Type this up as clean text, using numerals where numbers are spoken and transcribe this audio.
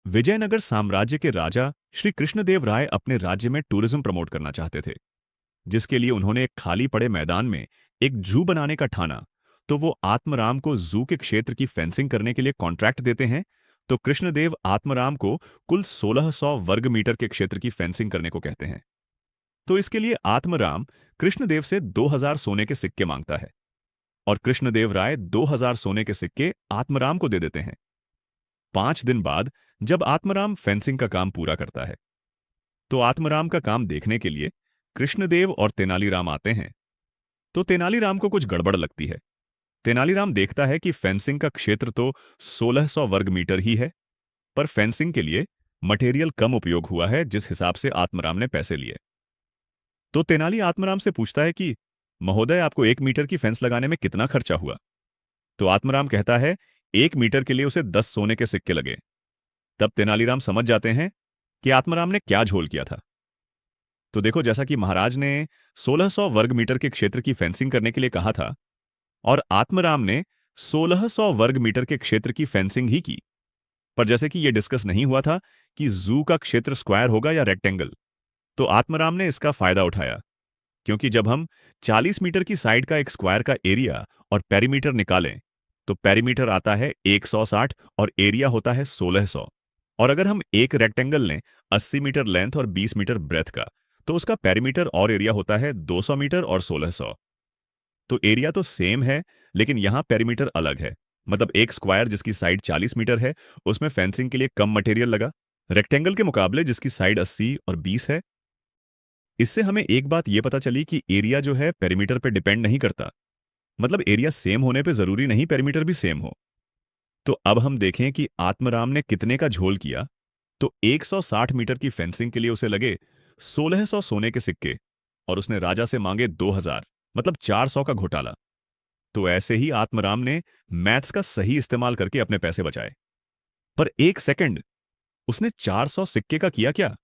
विजयनगर साम्राज्य के राजा श्री कृष्णदेव राय अपने राज्य में टूरिज्म प्रमोट करना चाहते थे, जिसके लिए उन्होंने एक खाली पड़े मैदान में एक जू बनाने का ठाना। तो वो आत्मराम को जू के क्षेत्र की फेंसिंग करने के लिए कॉन्ट्रैक्ट देते हैं। तो कृष्णदेव आत्मराम को कुल 1600 वर्ग मीटर के क्षेत्र की फेंसिंग करने को कहते हैं। तो इसके लिए आत्मराम कृष्णदेव से 2000 सोने के सिक्के मांगता है, और कृष्णदेव राय 2000 सोने के सिक्के आत्मराम को दे देते हैं। 5 दिन बाद जब आत्मराम फेंसिंग का काम पूरा करता है, तो आत्मराम का काम देखने के लिए कृष्णदेव और तेनालीराम आते हैं। तो तेनालीराम को कुछ गड़बड़ लगती है। तेनालीराम देखता है कि फेंसिंग का क्षेत्र तो 1600 वर्ग मीटर ही है, पर फेंसिंग के लिए मटेरियल कम उपयोग हुआ है जिस हिसाब से आत्मराम ने पैसे लिए। तो तेनाली आत्मराम से पूछता है कि महोदय, आपको 1 मीटर की फेंस लगाने में कितना खर्चा हुआ? तो आत्मराम कहता है 1 मीटर के लिए उसे 10 सोने के सिक्के लगे। तब तेनालीराम समझ जाते हैं कि आत्मराम ने क्या झोल किया था। तो देखो, जैसा कि महाराज ने 1600 वर्ग मीटर के क्षेत्र की फेंसिंग करने के लिए कहा था, और आत्मराम ने 1600 वर्ग मीटर के क्षेत्र की फेंसिंग ही की। पर जैसे कि यह डिस्कस नहीं हुआ था कि जू का क्षेत्र स्क्वायर होगा या रेक्टेंगल, तो आत्मराम ने इसका फायदा उठाया। क्योंकि जब हम 40 मीटर की साइड का एक स्क्वायर का एरिया और पेरीमीटर निकालें, तो पेरीमीटर आता है 160 और एरिया होता है 1600। और अगर हम एक रेक्टेंगल लें 80 मीटर लेंथ और 20 मीटर ब्रेथ का, तो उसका पेरीमीटर और एरिया होता है 200 मीटर और 1600। तो एरिया तो सेम है, लेकिन यहां पेरीमीटर अलग है। मतलब एक स्क्वायर जिसकी साइड 40 मीटर है, उसमें फेंसिंग के लिए कम मटेरियल लगा, रेक्टेंगल के मुकाबले जिसकी साइड 80 और 20 है। इससे हमें एक बात यह पता चली कि एरिया जो है पेरीमीटर पे डिपेंड नहीं करता। मतलब एरिया सेम होने पे जरूरी नहीं पेरीमीटर भी सेम हो। तो अब हम देखें कि आत्मराम ने कितने का झोल किया। तो 160 मीटर की फेंसिंग के लिए उसे लगे 1600 सोने के सिक्के, और उसने राजा से मांगे 2000, मतलब 400 का घोटाला। तो ऐसे ही आत्मराम ने मैथ्स का सही इस्तेमाल करके अपने पैसे बचाए। पर एक सेकंड, उसने 400 सिक्के का किया क्या?